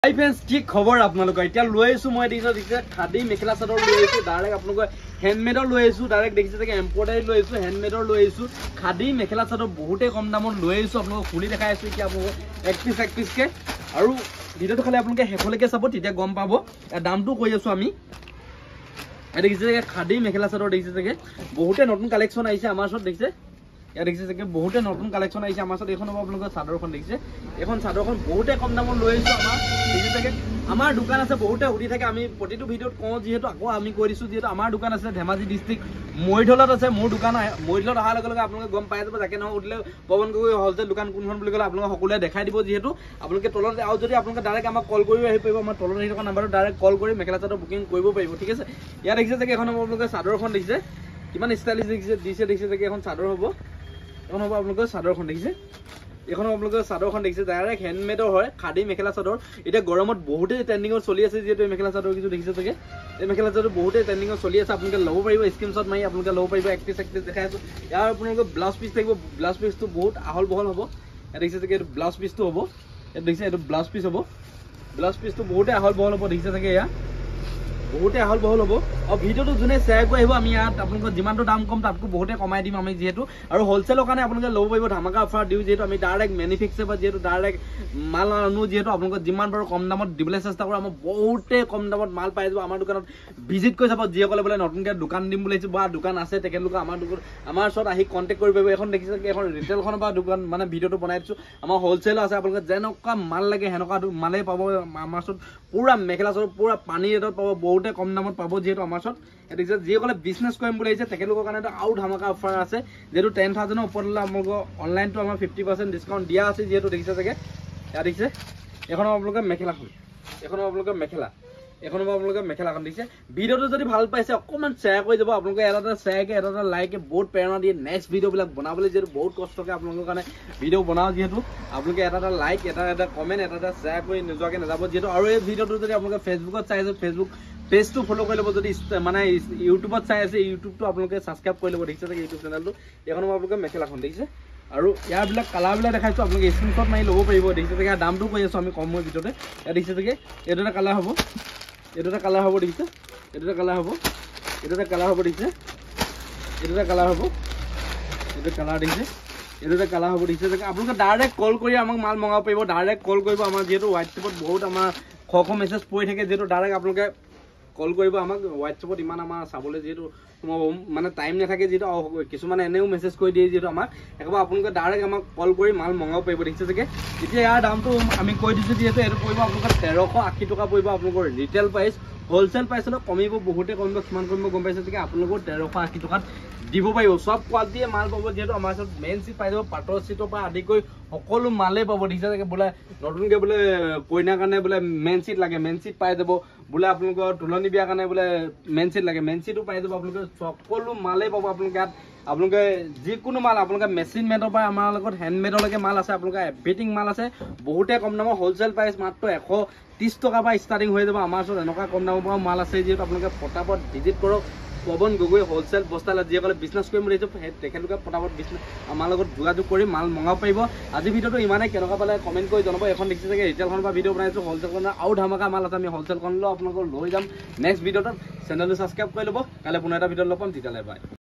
Hi friends की खबर आपलोगों इतना lasso मैं देखिए खादी मेखला चादर लैसो डायरेक्ट आपलोगों हैंडमेडर लैसो डायरेक्ट देखिए एम्ब्रॉयडरी लैसो हैंडमेडर लैसो खादी मेखला चादर बहुते कम दाम लैसो आपलोगों खुली देखा कि आपलोगों एक पिस के और भिडिओ खाली आपलोगों शेषলৈকে চাব তেতিয়া গম পাব দামটো কৈ আছো আমি देखिए खादी मेखला चादर देखिए बहुते नतुन कालेक्शन आइছে আমাৰ ওচৰত देखिए या देखिए बहुते नतुन कालेक्शन आइছে আমাৰ ওচৰত এখন আপোনালোকৰ চাদৰখন देखिए এখন চাদৰখন বহুতে কম দামত লৈ আহিছো আমাৰ দোকান আছে বহুতে উঠি থাকে আমি প্ৰতিটো ভিডিওত কওঁ যেহেতু আকৌ আমি কৈ দিছো যেহেতু আমাৰ দোকান আছে ধেমাজি ডিস্ট্ৰিক্ট মৰিধলত আছে মোৰ দোকান মৰিধলত অহাৰ লগে লগে আপোনালোকে গম পাই যাব যাকে নহয় উঠলে পৱন গগৈ হলচেল দোকান কোনখন বুলি ক'লে আপোনালোকে সকলোৱে দেখাই দিব যেহেতু আপোনালোকে তলত আৰু যদি আপোনালোকে ডাইৰেক্ট আমাক কল কৰি আহি পাৰিব আমাৰ তলত আহি থকা নাম্বাৰটো ডাইৰেক্ট কল কৰি মেখেলা চাদৰ বুকিং কৰিব পাৰিব ঠিক আছে ইয়াত দেখিছে যে এখন আপোনালোকে চাদৰখন দেখিছে কিমান ষ্টাইলিছ দেখিছে যে এখন চাদৰ হ'ব এখন হ'ব আপোনালোকে চাদৰখন দেখিছে এখন আপোনালোকে চাদৰখন দেখিছে ডাইৰেক্ট হ্যান্ডমেডৰ হয় খাদি মেখেলা চাদৰ এটা গৰমত বহুতে ট্ৰেন্ডিংত চলি আছে যেটো মেখেলা চাদৰ কিছু দেখিছে চাগে এই মেখেলা চাদৰ বহুতে ট্ৰেন্ডিংত চলি আছে আপোনালোকে ল'ব পাৰিব স্ক্ৰিনশ্বট মাৰি আপোনালোকে ল'ব পাৰিব এক পিস দেখাই আছো ইয়াৰ আপোনালোকে ব্লাউজ পিস থাকিব ব্লাউজ পিসটো বহুত আহল বহল হ'ব দেখিছে চাগে এইটো ব্লাউজ পিসটো হ'ব দেখিছে এইটো ব্লাউজ পিস হ'ব ব্লাউজ পিসটো বহুতে আহল বহল হ'ব দেখিছে চাগে ইয়া बहुते आहल बहल हम और भिडिओ जो शेयर कर अपने जिमान दाम कम तक बहुते कमाई दीम जीतु और होलसेलर कारण अपने लो पार धामाका अफार दिव जी डायरेक्ट मैन्युफैक्चर जी डायरेक्ट माल आनो जी अपने जिमान पार कम दाम दी चेष्टा करो बहुते कम दाम माल पाई जाब दुकान भिजिट कर चाब जी बोले नतुन दुकान दिम दुकान आसे आमार ओसर कन्टेक्ट कर देखिए रिटेल दुकान माने भिडिओ बनाई दिसो होलसेल आसे अपने जेनेका माल लगे हेनेका माले पाब आमार ओसर पूरा मेखला चादर पूरा पानी रेटत पाब बहुते कम दामत पाब जेहेतु आमार ओसर देखिए जिसको बिजनेस करिम बुली आइছে তেখেতলোকৰ কাৰণে আউ ধামাকা অফাৰ আছে যেহেতু 10,000 ওপৰলৈ আমাক অনলাইন তো আমাৰ 50% ডিসকাউন্ট দিয়া আছে যেহেতু দেখিছে চাগে ইয়া দেখিছে এখন আপোনালোকে মেখেলাখন এখন আপোনালোকে মেখেলা এখন আপোনালোকে মেখেলাখন দেখিছে ভিডিওটো যদি ভাল পাইছে অকমান শেয়াৰ কৰি যাব আপোনালোকে এটা শেয়াৰ কে এটা লাইক বহুত প্ৰেৰণা দিয়ে নেক্সট ভিডিও বিলাক বনাবলৈ যেহেতু বহুত কষ্টকে আপোনালোকৰ কাৰণে ভিডিও বনাও যেহেতু আপোনালোকে এটা লাইক এটা কমেন্ট এটা শেয়াৰ কৰি নিজকে নাযাব যেহেতু আৰু এই ভিডিওটো যদি আপোনালোকে ফেসবুকত চাই আছে ফেসবুক पेज तो फॉलो कर लो जो माने यूट्यूब चाहे यूट्यूब तो आपलोगे सब्सक्राइब कर लो देखिए यूट्यूब चैनल तो এখন आपलोगे मेखलाखन देखिए और यार बिला कलर बिला देखाइছো आपलोगे स्क्रीनशॉट मारि लব পাৰিব देखिए दामটো কৈ আছো আমি কম মই ভিডিওতে या देखिए এটা কালাৰ হ'ব এটা কালাৰ হ'ব देखिए এটা কালাৰ হ'ব এটা কালাৰ হ'ব देखिए এটা কালাৰ হ'ব এটা কালাৰ देखिए এটা কালাৰ হ'ব देखिए आपलोगे डायरेक्ट कॉल কৰি আমাক মাল মঙাব পাৰিব डायरेक्ट कॉल কৰিব আমাৰ যেহেতু WhatsAppত বহুত আমাৰ খ মেছেজ পৰি থাকে যেহেতু डायरेक्ट आपलोगे कल कर व्हाट्सएपत इन चाबले जी माने टाइम नाथे जी किसुमाने एनेও मेसेज कर दिए जी एक अपने डायरेक्ट आम कल कर माल मंगाब पार देखिए चागे इतना यार दाम तो आम कै दी जी ये पड़ो अपने 1380 टका पड़ो अपने रिटेल प्राइस होलसेल प्राइस कमिब बहुते कमिब कि गम पाइसे चागे अपने 1380 टका দিব পাৰিব সব কোৱালিটিয়ে মাল পাব যেহেতু আমাৰ ওচৰত মেইন সিট পাই যাব পাটৰ সিটৰ পৰা আদি কৰি সকলো মালে পাব দিছে যে বোলে নতুনকে বোলে কইনা কাৰণে বোলে মেইন সিট লাগে মেইন সিট পাই যাব বোলে আপোনালোকৰ তুলনি বিয়া কাৰণে বোলে মেইন সিট লাগে মেইন সিটও পাই যাব আপোনালোকে সকলো মালে পাব আপোনালোকে ইয়াত আপোনালোকে যিকোনো মাল আপোনালোকে মেচিন মেডৰ পৰা আমাৰ লগত হেণ্ডমেডলৈকে মাল আছে আপোনালোকে এভৰিথিং মাল আছে বহুতে কম দামৰ হোলচেল প্ৰাইচ মাত্ৰ 130 টকা পৰা ষ্টাৰ্টিং হৈ যাব আমাৰ ওচৰত এনেকুৱা কম দামৰ পৰা মাল আছে যিহেতু আপোনালোকে ফটাফট ভিজিট কৰক पवन गगৈ होलसेल बस्ताला जी बिजनेस कर फटाफट बिजनेस आम जोगाजोग कर माल मंगाब पार आज भिडिओ इमाने केनेकुवा पाले कमेंट कर जनाब एन देखिए चागे रिटेल भिडिओ बनाई होलसेल आउ धामाका माल आम होलसेल लो अपना लै जाम नेक्स्ट भिडिओ चेनेल सब्सक्राइब कर लो काले पुनः भिडिओ लग पाम तेतियाले बाय।